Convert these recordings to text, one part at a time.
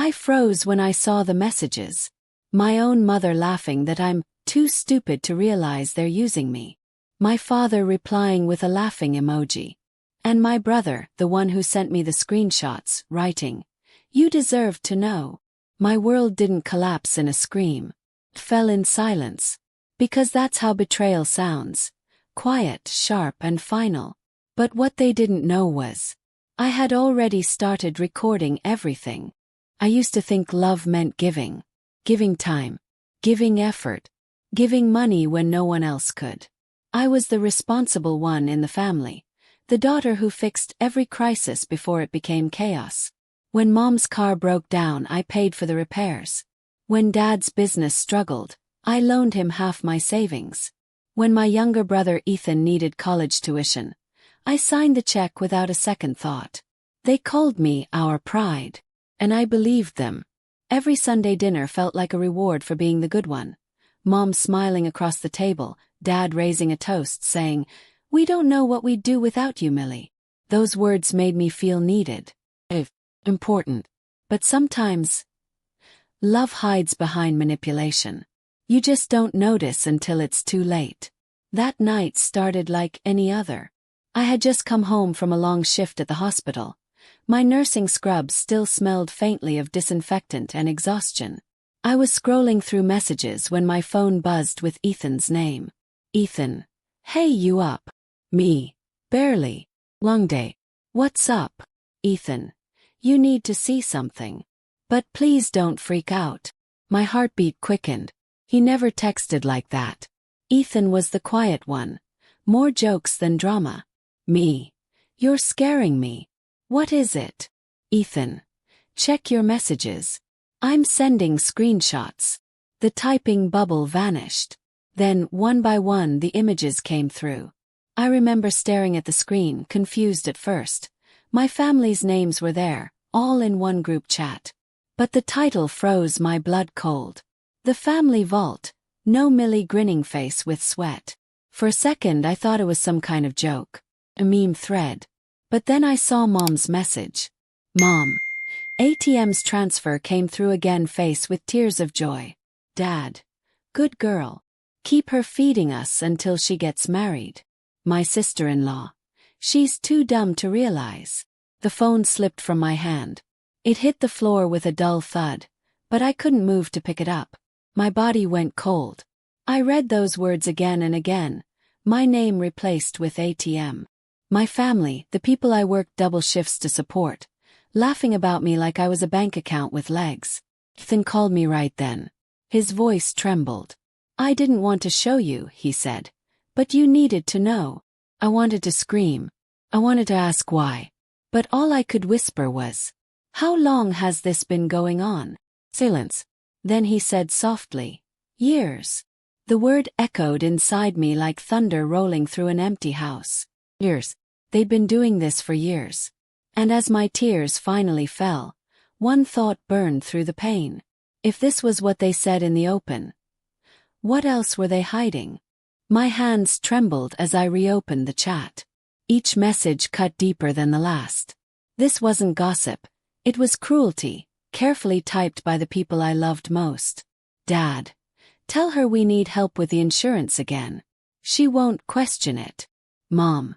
I froze when I saw the messages. My own mother laughing that I'm too stupid to realize they're using me. My father replying with a laughing emoji. And my brother, the one who sent me the screenshots, writing, "You deserved to know." My world didn't collapse in a scream. It fell in silence. Because that's how betrayal sounds. Quiet, sharp, and final. But what they didn't know was, I had already started recording everything. I used to think love meant giving. Giving time. Giving effort. Giving money when no one else could. I was the responsible one in the family. The daughter who fixed every crisis before it became chaos. When mom's car broke down, I paid for the repairs. When dad's business struggled, I loaned him half my savings. When my younger brother Ethan needed college tuition, I signed the check without a second thought. They called me our pride. And I believed them. Every Sunday dinner felt like a reward for being the good one. Mom smiling across the table, Dad raising a toast saying, "We don't know what we'd do without you, Millie." Those words made me feel needed. Important. But sometimes, love hides behind manipulation. You just don't notice until it's too late. That night started like any other. I had just come home from a long shift at the hospital. My nursing scrubs still smelled faintly of disinfectant and exhaustion. I was scrolling through messages when my phone buzzed with Ethan's name. "Ethan. Hey, you up?" Me. "Barely. Long day." "What's up?" "Ethan. You need to see something. But please don't freak out." My heartbeat quickened. He never texted like that. Ethan was the quiet one. More jokes than drama. Me. "You're scaring me." "What is it?" "Ethan. Check your messages. I'm sending screenshots." The typing bubble vanished. Then, one by one, the images came through. I remember staring at the screen, confused at first. My family's names were there, all in one group chat. But the title froze my blood cold. The Family Vault. No Millie grinning face with sweat. For a second I thought it was some kind of joke. A meme thread. But then I saw Mom's message. "Mom. ATM's transfer came through again, face with tears of joy. Dad. Good girl. Keep her feeding us until she gets married. My sister-in-law. She's too dumb to realize." The phone slipped from my hand. It hit the floor with a dull thud, but I couldn't move to pick it up. My body went cold. I read those words again and again. My name replaced with ATM. My family, the people I worked double shifts to support, laughing about me like I was a bank account with legs. Ethan called me right then. His voice trembled. "I didn't want to show you," he said. "But you needed to know." I wanted to scream. I wanted to ask why. But all I could whisper was, "How long has this been going on?" Silence. Then he said softly, "Years." The word echoed inside me like thunder rolling through an empty house. Years. They'd been doing this for years. And as my tears finally fell, one thought burned through the pain. If this was what they said in the open, what else were they hiding? My hands trembled as I reopened the chat. Each message cut deeper than the last. This wasn't gossip. It was cruelty, carefully typed by the people I loved most. "Dad. Tell her we need help with the insurance again. She won't question it." "Mom.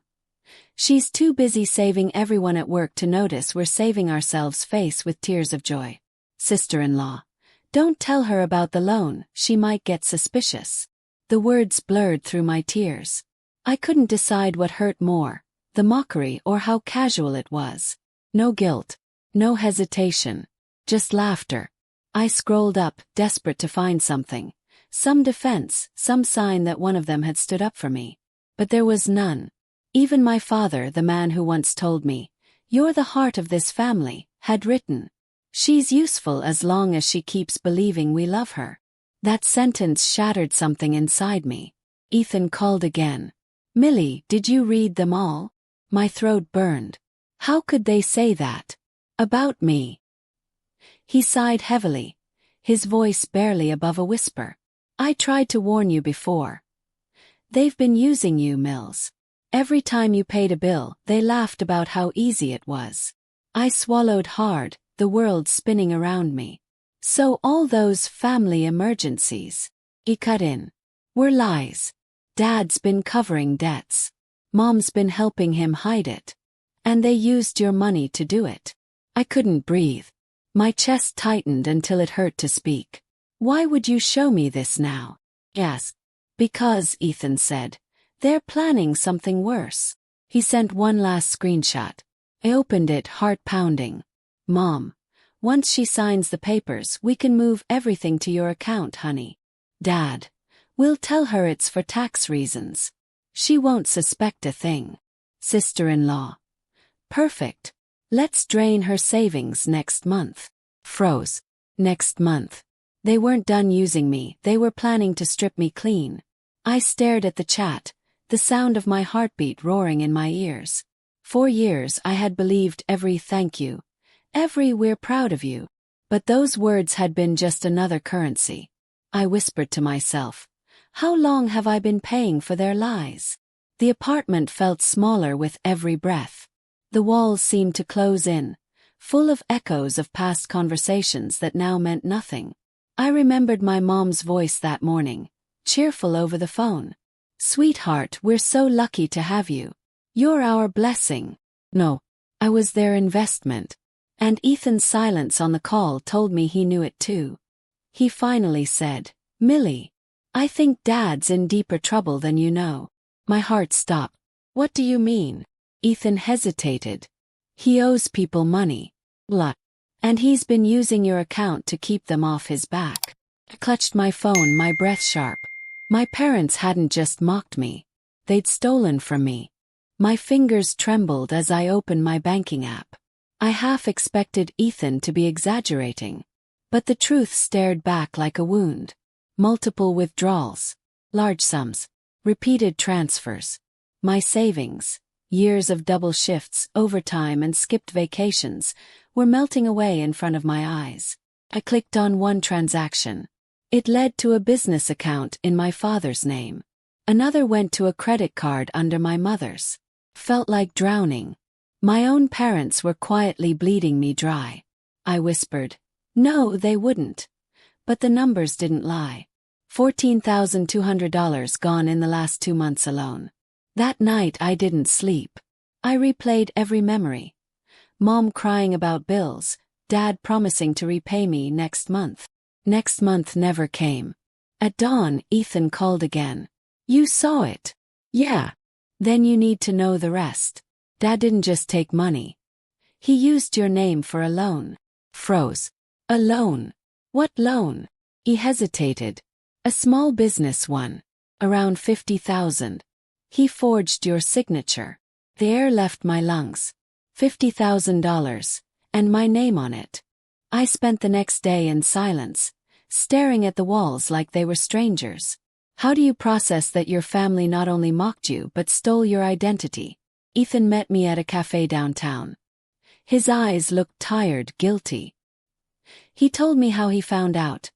She's too busy saving everyone at work to notice we're saving ourselves," face with tears of joy. "Sister-in-law. Don't tell her about the loan, she might get suspicious." The words blurred through my tears. I couldn't decide what hurt more, the mockery or how casual it was. No guilt. No hesitation. Just laughter. I scrolled up, desperate to find something. Some defense, some sign that one of them had stood up for me. But there was none. Even my father, the man who once told me, "You're the heart of this family," had written, "She's useful as long as she keeps believing we love her." That sentence shattered something inside me. Ethan called again. "Millie, did you read them all?" My throat burned. How could they say that? About me? He sighed heavily, his voice barely above a whisper. "I tried to warn you before. They've been using you, Mills. Every time you paid a bill, they laughed about how easy it was." I swallowed hard, the world spinning around me. So all those family emergencies, he cut in, were lies. Dad's been covering debts. Mom's been helping him hide it. And they used your money to do it. I couldn't breathe. My chest tightened until it hurt to speak. Why would you show me this now? Yes. Because, Ethan said, they're planning something worse. He sent one last screenshot. I opened it, heart pounding. Mom, once she signs the papers, we can move everything to your account, honey. Dad, we'll tell her it's for tax reasons. She won't suspect a thing. Sister-in-law. Perfect. Let's drain her savings next month. Froze. Next month. They weren't done using me, they were planning to strip me clean. I stared at the chat, the sound of my heartbeat roaring in my ears. For years I had believed every thank you, every we're proud of you. But those words had been just another currency. I whispered to myself, how long have I been paying for their lies? The apartment felt smaller with every breath. The walls seemed to close in, full of echoes of past conversations that now meant nothing. I remembered my mom's voice that morning, cheerful over the phone. Sweetheart, we're so lucky to have you. You're our blessing. No, I was their investment. And Ethan's silence on the call told me he knew it too. He finally said, Millie, I think Dad's in deeper trouble than you know. My heart stopped. What do you mean? Ethan hesitated. He owes people money. Blah. And he's been using your account to keep them off his back. I clutched my phone, my breath sharp. My parents hadn't just mocked me. They'd stolen from me. My fingers trembled as I opened my banking app. I half expected Ethan to be exaggerating. But the truth stared back like a wound. Multiple withdrawals. Large sums. Repeated transfers. My savings, years of double shifts, overtime and skipped vacations, were melting away in front of my eyes. I clicked on one transaction. It led to a business account in my father's name. Another went to a credit card under my mother's. Felt like drowning. My own parents were quietly bleeding me dry. I whispered, no, they wouldn't. But the numbers didn't lie. $14,200 gone in the last 2 months alone. That night I didn't sleep. I replayed every memory. Mom crying about bills, Dad promising to repay me next month. Next month never came. At dawn, Ethan called again. You saw it. Yeah. Then you need to know the rest. Dad didn't just take money. He used your name for a loan. Froze. A loan? What loan? He hesitated. A small business one. Around $50,000. He forged your signature. The air left my lungs. $50,000. And my name on it. I spent the next day in silence, staring at the walls like they were strangers. How do you process that your family not only mocked you but stole your identity? Ethan met me at a cafe downtown. His eyes looked tired, guilty. He told me how he found out.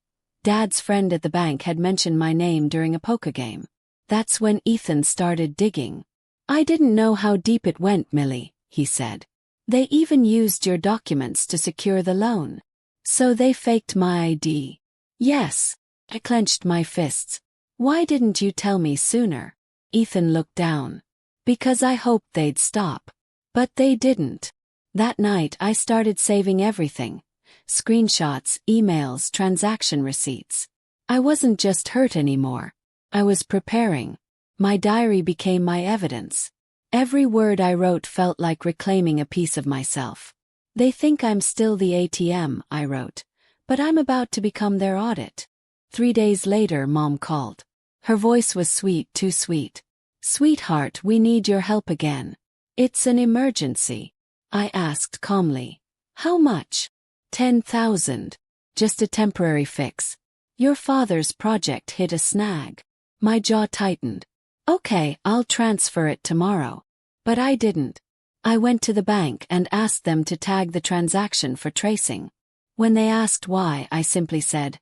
Dad's friend at the bank had mentioned my name during a poker game. That's when Ethan started digging. I didn't know how deep it went, Millie, he said. They even used your documents to secure the loan. So they faked my ID. Yes. I clenched my fists. Why didn't you tell me sooner? Ethan looked down. Because I hoped they'd stop. But they didn't. That night I started saving everything. Screenshots, emails, transaction receipts. I wasn't just hurt anymore. I was preparing. My diary became my evidence. Every word I wrote felt like reclaiming a piece of myself. They think I'm still the ATM, I wrote. But I'm about to become their audit. 3 days later, Mom called. Her voice was sweet, too sweet. Sweetheart, we need your help again. It's an emergency. I asked calmly. How much? 10,000. Just a temporary fix. Your father's project hit a snag. My jaw tightened. Okay, I'll transfer it tomorrow. But I didn't. I went to the bank and asked them to tag the transaction for tracing. When they asked why, I simply said,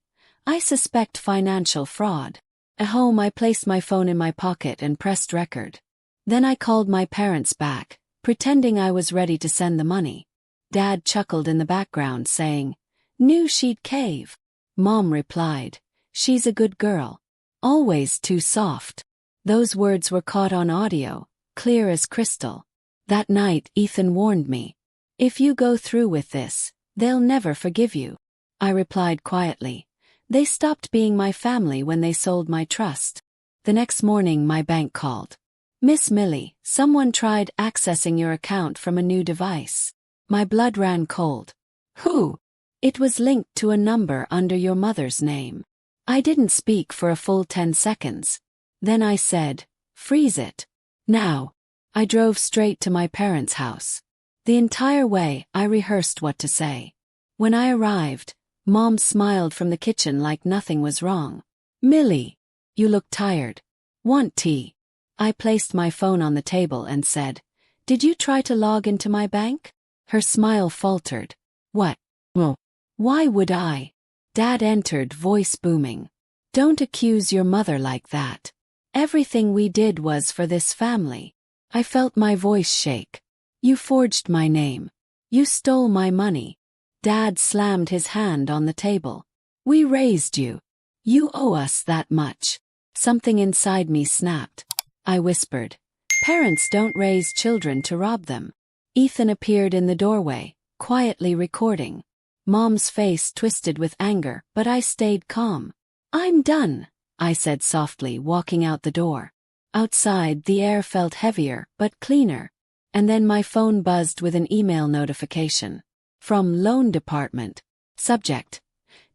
I suspect financial fraud. At home, I placed my phone in my pocket and pressed record. Then I called my parents back, pretending I was ready to send the money. Dad chuckled in the background, saying, "Knew she'd cave." Mom replied, "She's a good girl. Always too soft." Those words were caught on audio, clear as crystal. That night Ethan warned me, "If you go through with this, they'll never forgive you." I replied quietly, "They stopped being my family when they sold my trust." The next morning my bank called. "Miss Millie, someone tried accessing your account from a new device." My blood ran cold. "Who?" "It was linked to a number under your mother's name." I didn't speak for a full 10 seconds. Then I said, "Freeze it. Now." I drove straight to my parents' house. The entire way I rehearsed what to say. When I arrived, Mom smiled from the kitchen like nothing was wrong. "Millie, you look tired. Want tea?" I placed my phone on the table and said, "Did you try to log into my bank?" Her smile faltered. "What? Well, why would I?" Dad entered, voice booming. "Don't accuse your mother like that. Everything we did was for this family." I felt my voice shake. "You forged my name. You stole my money." Dad slammed his hand on the table. "We raised you. You owe us that much." Something inside me snapped. I whispered, "Parents don't raise children to rob them." Ethan appeared in the doorway, quietly recording. Mom's face twisted with anger, but I stayed calm. "I'm done," I said softly, walking out the door. Outside, the air felt heavier, but cleaner. And then my phone buzzed with an email notification. From Loan Department. Subject: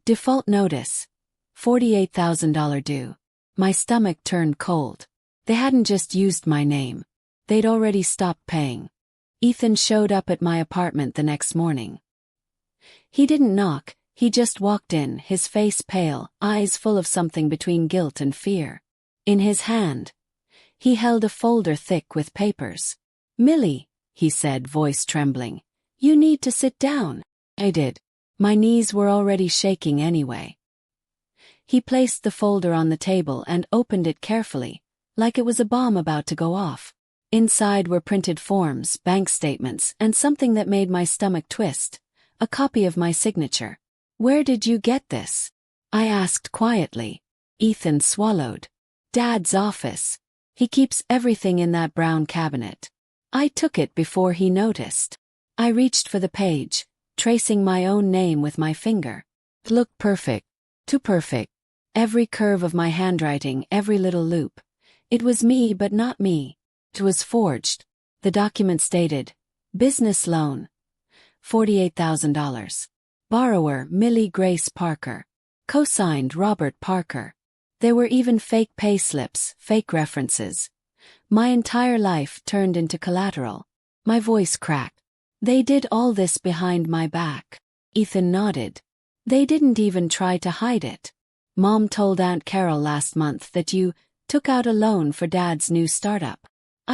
Default Notice. $48,000 due. My stomach turned cold. They hadn't just used my name. They'd already stopped paying. Ethan showed up at my apartment the next morning. He didn't knock, he just walked in, his face pale, eyes full of something between guilt and fear. In his hand, he held a folder thick with papers. "Millie," he said, voice trembling, "you need to sit down." I did. My knees were already shaking anyway. He placed the folder on the table and opened it carefully, like it was a bomb about to go off. Inside were printed forms, bank statements, and something that made my stomach twist, a copy of my signature. "Where did you get this?" I asked quietly. Ethan swallowed. "Dad's office. He keeps everything in that brown cabinet." I took it before he noticed. I reached for the page, tracing my own name with my finger. It looked perfect. Too perfect. Every curve of my handwriting, every little loop. It was me, but not me. It was forged. The document stated, "Business loan. $48,000. Borrower Millie Grace Parker. Co-signed Robert Parker." There were even fake pay slips, fake references. My entire life turned into collateral. My voice cracked. "They did all this behind my back." Ethan nodded. "They didn't even try to hide it. Mom told Aunt Carol last month that you took out a loan for Dad's new startup."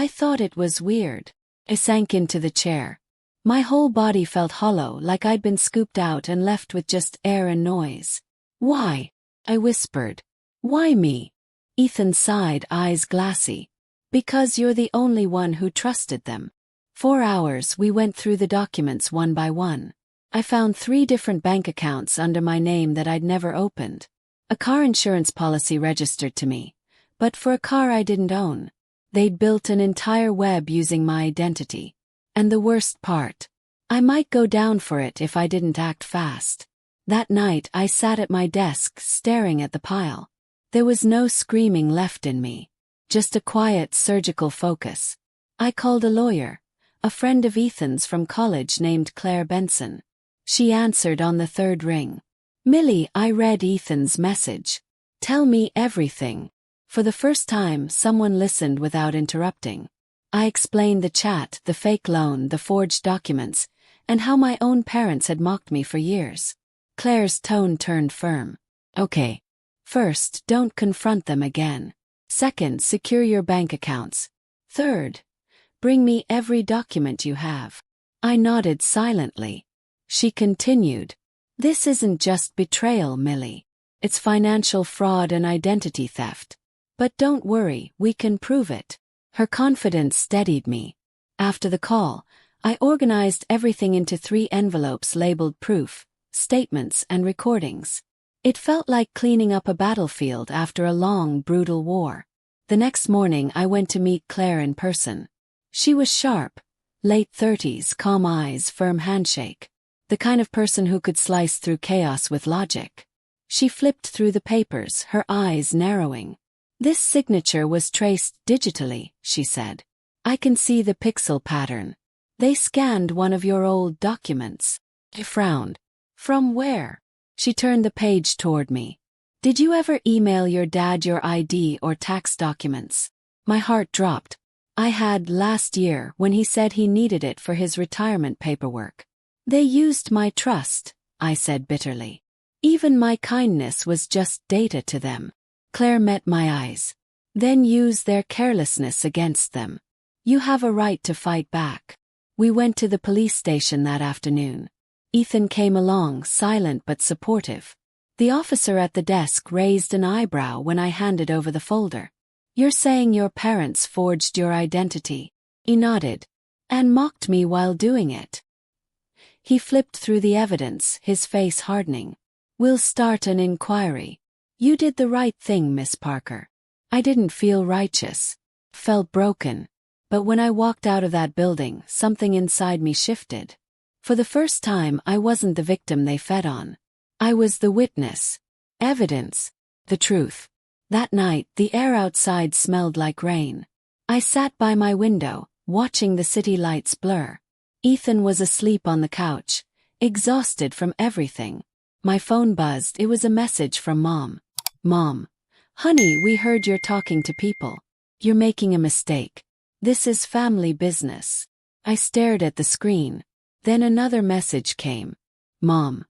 I thought it was weird. I sank into the chair. My whole body felt hollow, like I'd been scooped out and left with just air and noise. "Why?" I whispered. "Why me?" Ethan sighed, eyes glassy. "Because you're the only one who trusted them." 4 hours we went through the documents one by one. I found 3 different bank accounts under my name that I'd never opened. A car insurance policy registered to me, but for a car I didn't own. They'd built an entire web using my identity. And the worst part, I might go down for it if I didn't act fast. That night I sat at my desk staring at the pile. There was no screaming left in me, just a quiet surgical focus. I called a lawyer, a friend of Ethan's from college named Claire Benson. She answered on the 3rd ring. "Millie, I read Ethan's message. Tell me everything." For the first time, someone listened without interrupting. I explained the chat, the fake loan, the forged documents, and how my own parents had mocked me for years. Claire's tone turned firm. "Okay. First, don't confront them again. Second, secure your bank accounts. Third, bring me every document you have." I nodded silently. She continued, "This isn't just betrayal, Millie. It's financial fraud and identity theft. But don't worry, we can prove it." Her confidence steadied me. After the call, I organized everything into 3 envelopes labeled proof, statements, and recordings. It felt like cleaning up a battlefield after a long, brutal war. The next morning I went to meet Claire in person. She was sharp, late 30s, calm eyes, firm handshake. The kind of person who could slice through chaos with logic. She flipped through the papers, her eyes narrowing. "This signature was traced digitally," she said. "I can see the pixel pattern. They scanned one of your old documents." I frowned. "From where?" She turned the page toward me. "Did you ever email your dad your ID or tax documents?" My heart dropped. I had last year when he said he needed it for his retirement paperwork. "They used my trust," I said bitterly. "Even my kindness was just data to them." Claire met my eyes. "Then use their carelessness against them. You have a right to fight back." We went to the police station that afternoon. Ethan came along, silent but supportive. The officer at the desk raised an eyebrow when I handed over the folder. "You're saying your parents forged your identity?" He nodded. "And mocked me while doing it?" He flipped through the evidence, his face hardening. "We'll start an inquiry. You did the right thing, Miss Parker." I didn't feel righteous. Felt broken. But when I walked out of that building, something inside me shifted. For the first time, I wasn't the victim they fed on. I was the witness. Evidence. The truth. That night, the air outside smelled like rain. I sat by my window, watching the city lights blur. Ethan was asleep on the couch, exhausted from everything. My phone buzzed. It was a message from Mom. "Mom. Honey, we heard you're talking to people. You're making a mistake. This is family business." I stared at the screen. Then another message came. "Mom.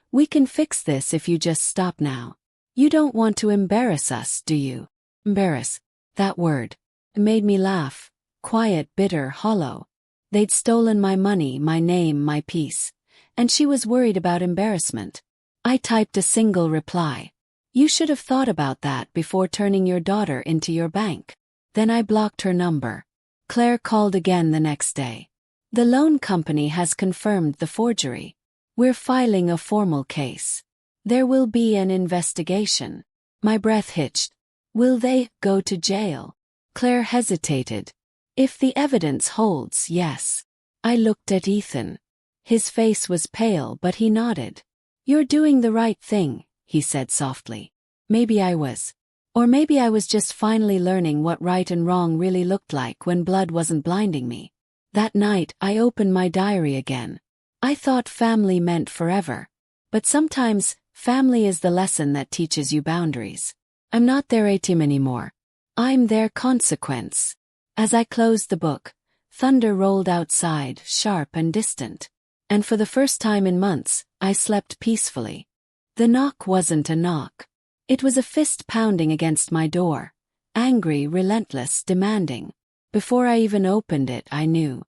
We can fix this if you just stop now. You don't want to embarrass us, do you?" Embarrass. That word. It made me laugh. Quiet, bitter, hollow. They'd stolen my money, my name, my peace. And she was worried about embarrassment. I typed a single reply. "You should have thought about that before turning your daughter into your bank." Then I blocked her number. Claire called again the next day. "The loan company has confirmed the forgery. We're filing a formal case. There will be an investigation." My breath hitched. "Will they go to jail?" Claire hesitated. "If the evidence holds, yes." I looked at Ethan. His face was pale, but he nodded. "You're doing the right thing," he said softly. Maybe I was. Or maybe I was just finally learning what right and wrong really looked like when blood wasn't blinding me. That night, I opened my diary again. I thought family meant forever. But sometimes, family is the lesson that teaches you boundaries. I'm not their ATM anymore. I'm their consequence. As I closed the book, thunder rolled outside, sharp and distant. And for the first time in months, I slept peacefully. The knock wasn't a knock. It was a fist pounding against my door. Angry, relentless, demanding. Before I even opened it, I knew.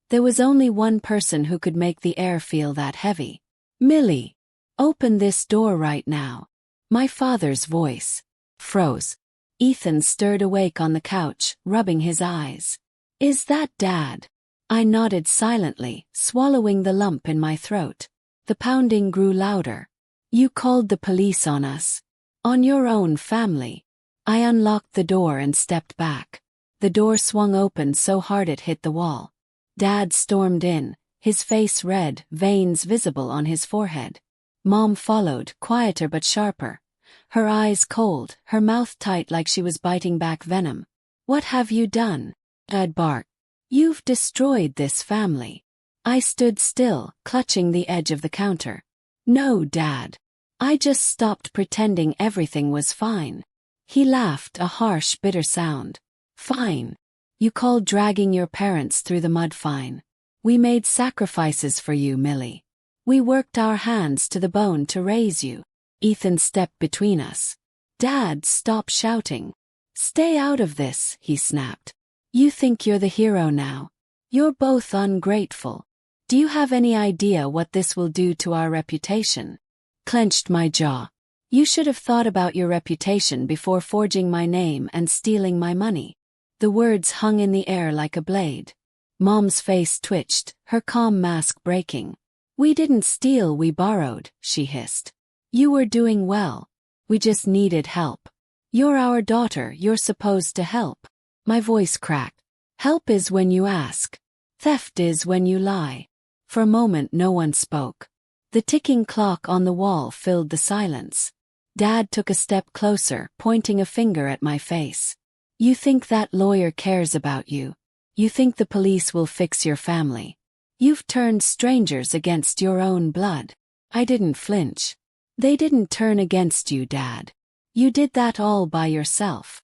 There was only one person who could make the air feel that heavy. "Millie, open this door right now." My father's voice froze. Ethan stirred awake on the couch, rubbing his eyes. "Is that Dad?" I nodded silently, swallowing the lump in my throat. The pounding grew louder. "You called the police on us. On your own family." I unlocked the door and stepped back. The door swung open so hard it hit the wall. Dad stormed in, his face red, veins visible on his forehead. Mom followed, quieter but sharper. Her eyes cold, her mouth tight like she was biting back venom. "What have you done?" Dad barked. "You've destroyed this family." I stood still, clutching the edge of the counter. "No, Dad. I just stopped pretending everything was fine." He laughed, a harsh, bitter sound. "Fine. You call dragging your parents through the mud fine. We made sacrifices for you, Millie. We worked our hands to the bone to raise you." Ethan stepped between us. "Dad, stop shouting. Stay out of this," he snapped. "You think you're the hero now. You're both ungrateful. Do you have any idea what this will do to our reputation?" Clenched my jaw. "You should have thought about your reputation before forging my name and stealing my money." The words hung in the air like a blade. Mom's face twitched, her calm mask breaking. We didn't steal, we borrowed, she hissed. You were doing well. We just needed help. You're our daughter, you're supposed to help. My voice cracked. Help is when you ask. Theft is when you lie. For a moment no one spoke. The ticking clock on the wall filled the silence. Dad took a step closer, pointing a finger at my face. You think that lawyer cares about you? You think the police will fix your family? You've turned strangers against your own blood. I didn't flinch. They didn't turn against you, Dad. You did that all by yourself.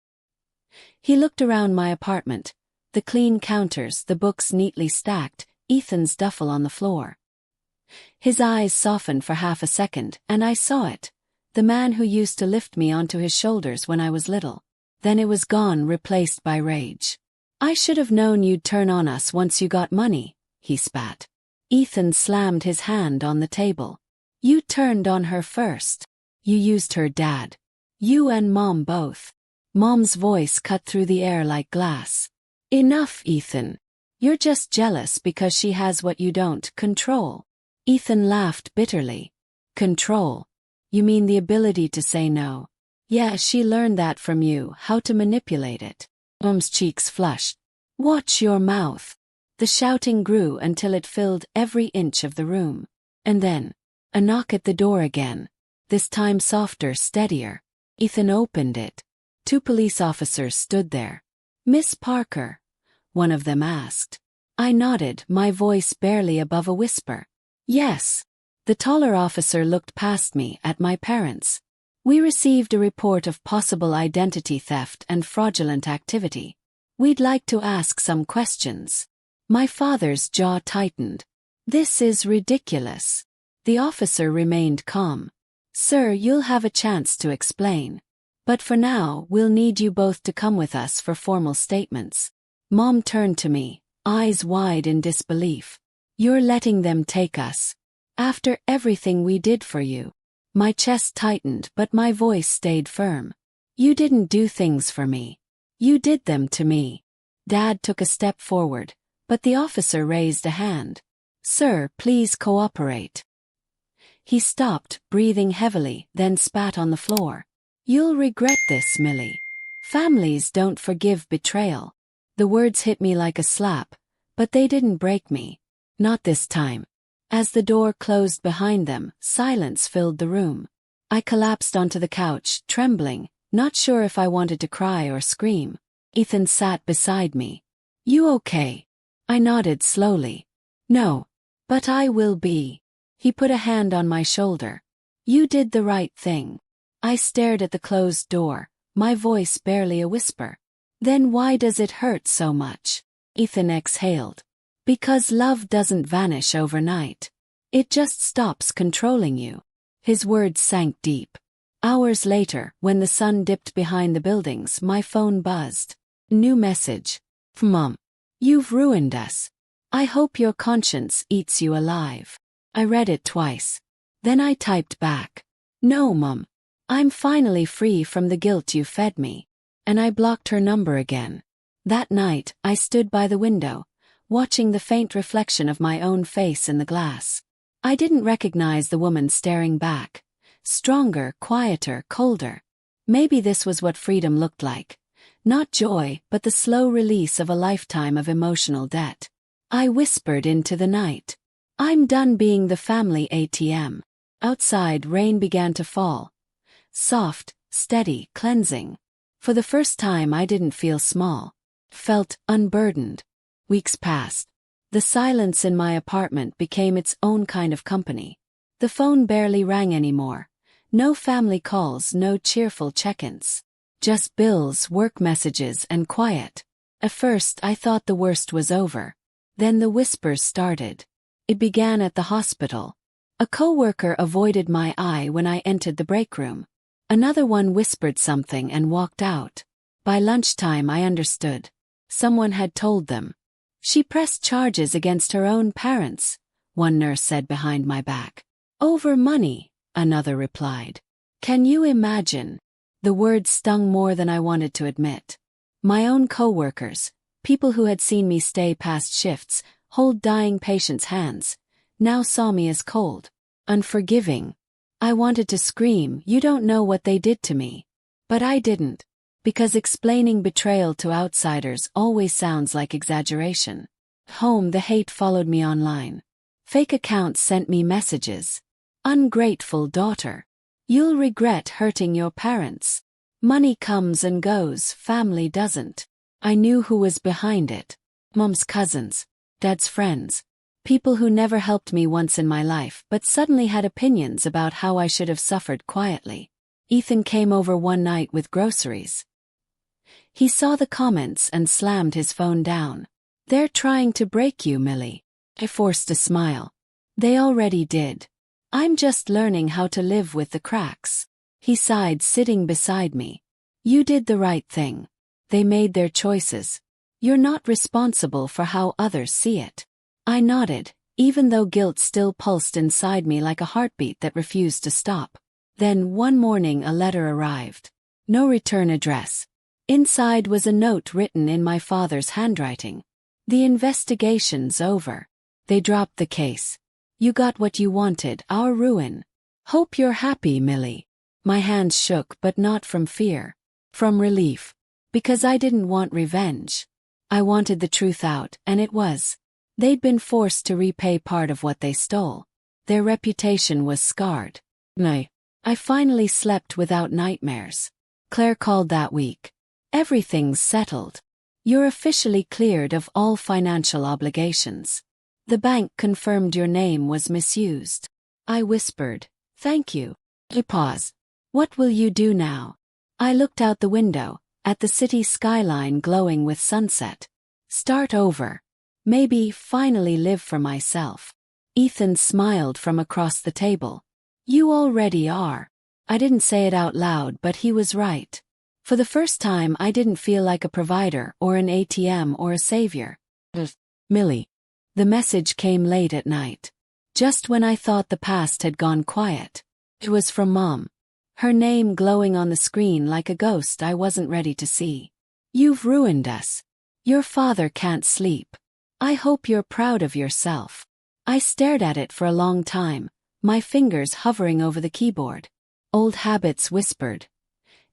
He looked around my apartment. The clean counters, the books neatly stacked, Ethan's duffel on the floor. His eyes softened for half a second, and I saw it. The man who used to lift me onto his shoulders when I was little. Then it was gone, replaced by rage. I should have known you'd turn on us once you got money, he spat. Ethan slammed his hand on the table. You turned on her first. You used her, Dad. You and Mom both. Mom's voice cut through the air like glass. Enough, Ethan. You're just jealous because she has what you don't, control. Ethan laughed bitterly. Control? You mean the ability to say no? Yeah, she learned that from you, how to manipulate it. Mom's cheeks flushed. Watch your mouth. The shouting grew until it filled every inch of the room. And then, a knock at the door again. This time softer, steadier. Ethan opened it. 2 police officers stood there. Miss Parker? One of them asked. I nodded, my voice barely above a whisper. Yes. The taller officer looked past me at my parents. We received a report of possible identity theft and fraudulent activity. We'd like to ask some questions. My father's jaw tightened. This is ridiculous. The officer remained calm. Sir, you'll have a chance to explain. But for now, we'll need you both to come with us for formal statements. Mom turned to me, eyes wide in disbelief. You're letting them take us. After everything we did for you. My chest tightened, but my voice stayed firm. You didn't do things for me. You did them to me. Dad took a step forward, but the officer raised a hand. Sir, please cooperate. He stopped, breathing heavily, then spat on the floor. You'll regret this, Millie. Families don't forgive betrayal. The words hit me like a slap, but they didn't break me. Not this time. As the door closed behind them, silence filled the room. I collapsed onto the couch, trembling, not sure if I wanted to cry or scream. Ethan sat beside me. You okay? I nodded slowly. No. But I will be. He put a hand on my shoulder. You did the right thing. I stared at the closed door, my voice barely a whisper. Then why does it hurt so much? Ethan exhaled. Because love doesn't vanish overnight. It just stops controlling you. His words sank deep. Hours later, when the sun dipped behind the buildings, my phone buzzed. New message. Mom. You've ruined us. I hope your conscience eats you alive. I read it twice. Then I typed back. No, Mom. I'm finally free from the guilt you fed me. And I blocked her number again. That night, I stood by the window, watching the faint reflection of my own face in the glass. I didn't recognize the woman staring back. Stronger, quieter, colder. Maybe this was what freedom looked like. Not joy, but the slow release of a lifetime of emotional debt. I whispered into the night. I'm done being the family ATM. Outside, rain began to fall. Soft, steady, cleansing. For the first time I didn't feel small. Felt unburdened. Weeks passed. The silence in my apartment became its own kind of company. The phone barely rang anymore. No family calls, no cheerful check-ins. Just bills, work messages, and quiet. At first I thought the worst was over. Then the whispers started. It began at the hospital. A coworker avoided my eye when I entered the break room. Another one whispered something and walked out. By lunchtime I understood. Someone had told them. She pressed charges against her own parents, one nurse said behind my back. Over money, another replied. Can you imagine? The words stung more than I wanted to admit. My own coworkers, People who had seen me stay past shifts, hold dying patients' hands, now saw me as cold, unforgiving. I wanted to scream, "You don't know what they did to me." But I didn't. Because explaining betrayal to outsiders always sounds like exaggeration. Home, the hate followed me online. Fake accounts sent me messages. "Ungrateful daughter. You'll regret hurting your parents. Money comes and goes, family doesn't." I knew who was behind it. Mom's cousins. Dad's friends. People who never helped me once in my life but suddenly had opinions about how I should have suffered quietly. Ethan came over one night with groceries. He saw the comments and slammed his phone down. "They're trying to break you, Millie." I forced a smile. "They already did. I'm just learning how to live with the cracks." He sighed, sitting beside me. "You did the right thing. They made their choices. You're not responsible for how others see it." I nodded, even though guilt still pulsed inside me like a heartbeat that refused to stop. Then one morning a letter arrived. No return address. Inside was a note written in my father's handwriting. "The investigation's over. They dropped the case. You got what you wanted, our ruin. Hope you're happy, Millie." My hands shook, but not from fear. From relief. Because I didn't want revenge. I wanted the truth out, and it was. They'd been forced to repay part of what they stole. Their reputation was scarred. I finally slept without nightmares. Claire called that week. "Everything's settled. You're officially cleared of all financial obligations. The bank confirmed your name was misused." I whispered, "Thank you." He paused. "What will you do now?" I looked out the window, at the city skyline glowing with sunset. "Start over. Maybe finally live for myself." Ethan smiled from across the table. "You already are." I didn't say it out loud, but he was right. For the first time I didn't feel like a provider or an ATM or a savior. "Millie." The message came late at night. Just when I thought the past had gone quiet. It was from Mom. Her name glowing on the screen like a ghost I wasn't ready to see. "You've ruined us. Your father can't sleep. I hope you're proud of yourself." I stared at it for a long time, my fingers hovering over the keyboard. Old habits whispered.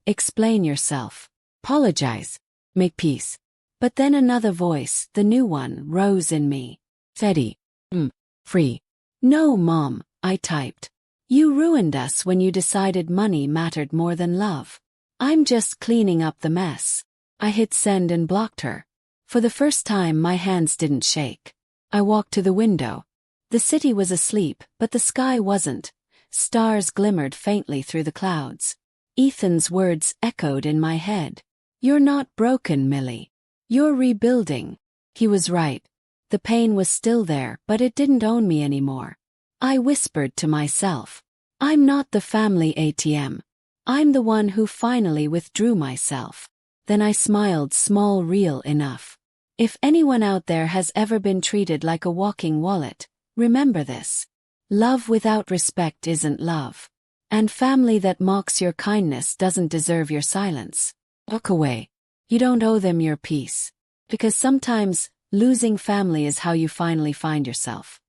"Explain yourself. Apologize. Make peace." But then another voice, the new one, rose in me. "Feddy. Free." "No, Mom," I typed. "You ruined us when you decided money mattered more than love. I'm just cleaning up the mess." I hit send and blocked her. For the first time my hands didn't shake. I walked to the window. The city was asleep, but the sky wasn't. Stars glimmered faintly through the clouds. Ethan's words echoed in my head. "You're not broken, Millie. You're rebuilding." He was right. The pain was still there, but it didn't own me anymore. I whispered to myself, "I'm not the family ATM. I'm the one who finally withdrew myself." Then I smiled, small, real enough. If anyone out there has ever been treated like a walking wallet, remember this. Love without respect isn't love. And family that mocks your kindness doesn't deserve your silence. Walk away. You don't owe them your peace. Because sometimes, losing family is how you finally find yourself.